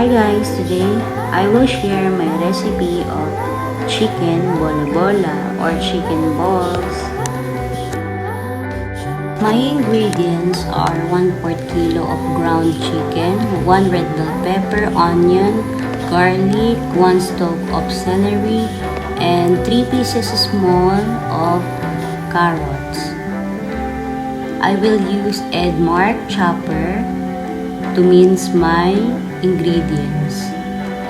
Hi guys, today I will share my recipe of chicken bola-bola or chicken balls. My ingredients are 1/4 kilo of ground chicken, 1 red bell pepper, onion, garlic, 1 stalk of celery, and 3 pieces small of carrots. I will use Edmark chopper to mince my ingredients.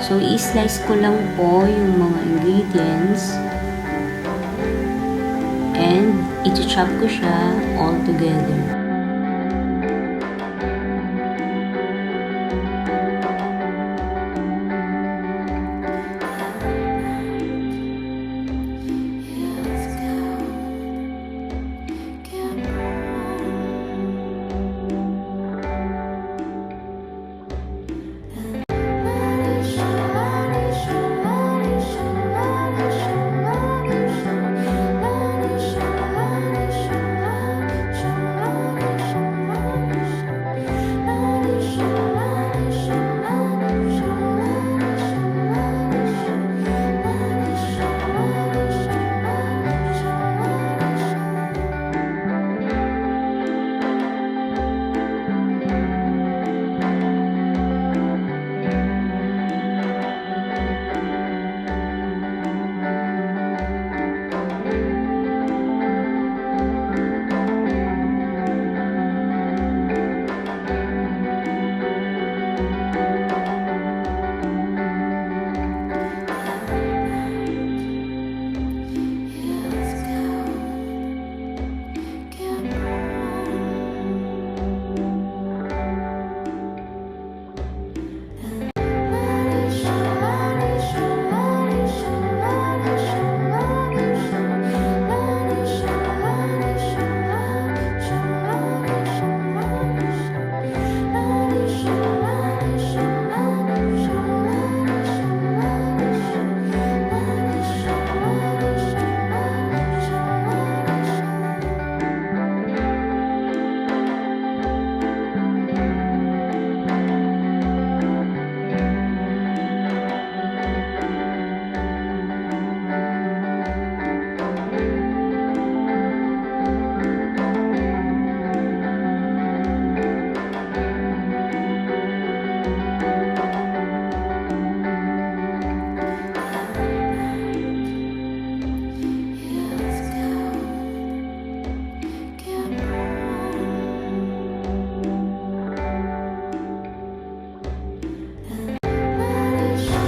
So, i-slice ko lang po yung mga ingredients and i-chop ko siya all together.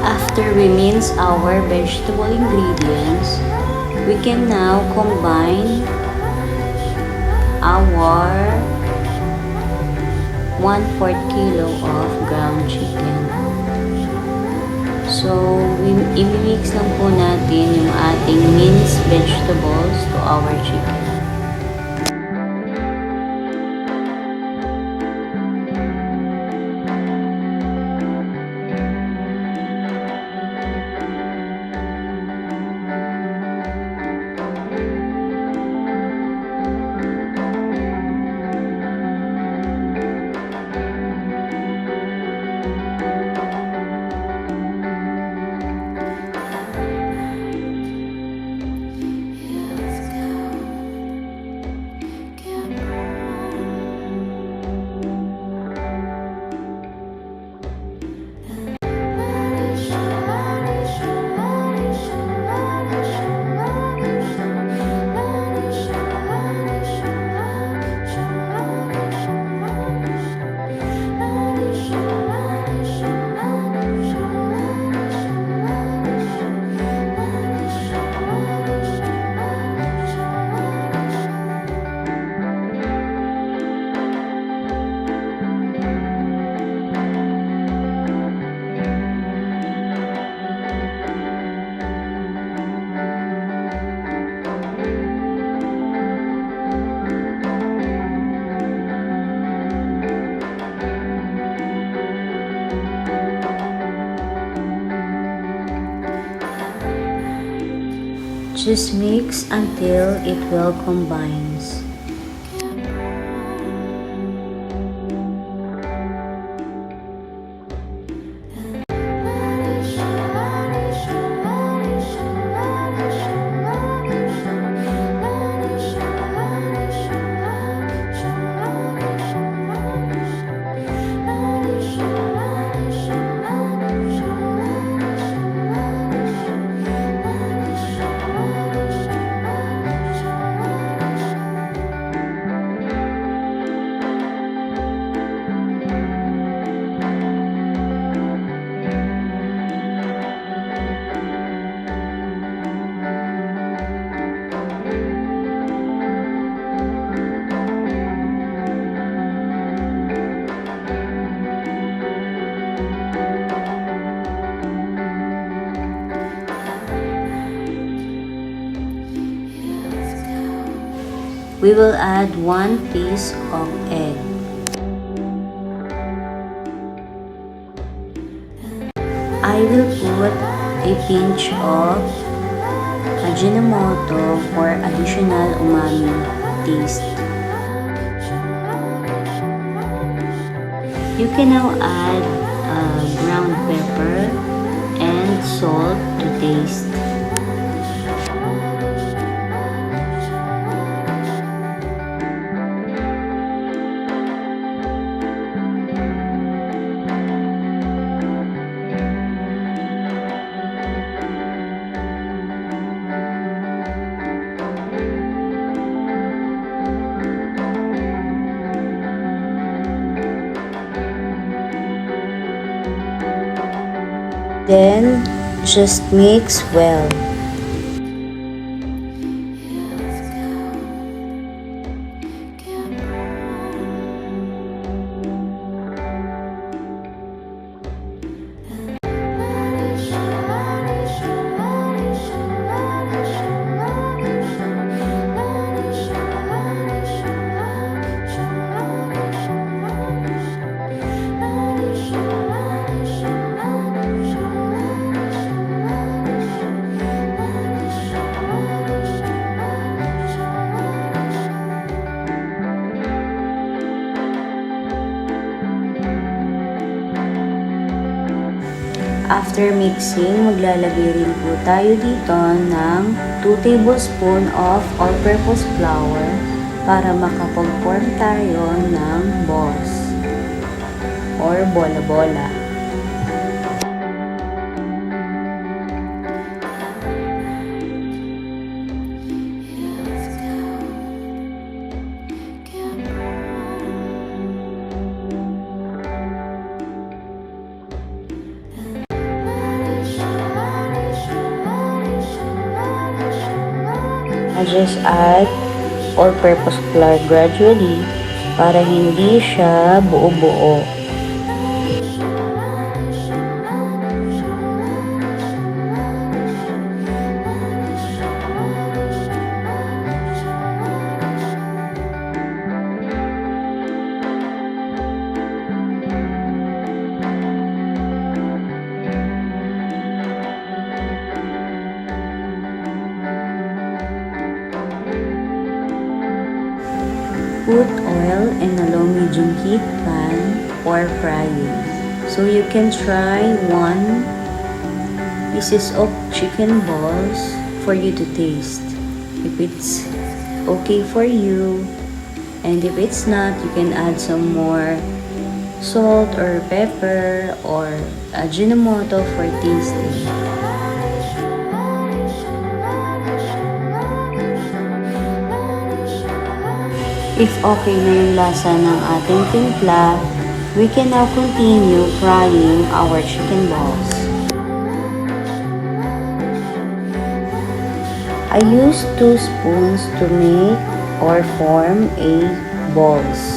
After we mince our vegetable ingredients, we can now combine our 1/4 kilo of ground chicken. So, i-mix lang po natin yung ating minced vegetables to our chicken. Just mix until it well combines. we will add 1 piece of egg. I will put a pinch of Ajinomoto for additional umami taste. You can now add ground pepper and salt to taste. Then, just mix well. After mixing, maglalagay rin po tayo dito ng 2 tablespoon of all-purpose flour para makapag-form tayo ng balls or bola-bola. I just add all-purpose flour gradually para hindi siya buo-buo. Put oil in a low medium heat pan for frying. So you can try 1 pieces of chicken balls for you to taste. If it's okay for you, and if it's not, you can add some more salt or pepper or Ajinomoto for tasting. If okay na yung lasa ng ating timpla, we can now continue frying our chicken balls. I use 2 spoons to make or form a balls.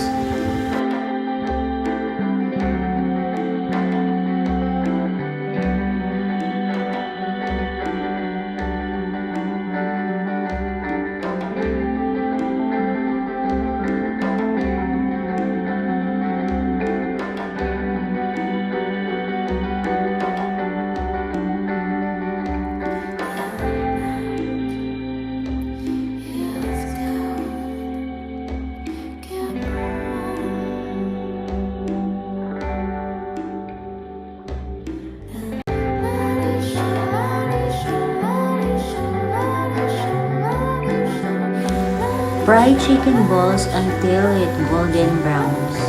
Fry chicken balls until it golden browns.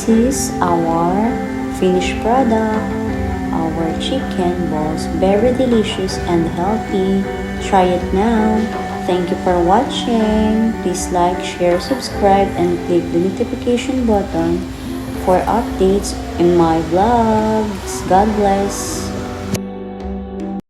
this is our finished product, our chicken balls. Very delicious and healthy. Try it now. Thank you for watching. Please like, share, subscribe, and click the notification button for updates in my vlogs. God bless.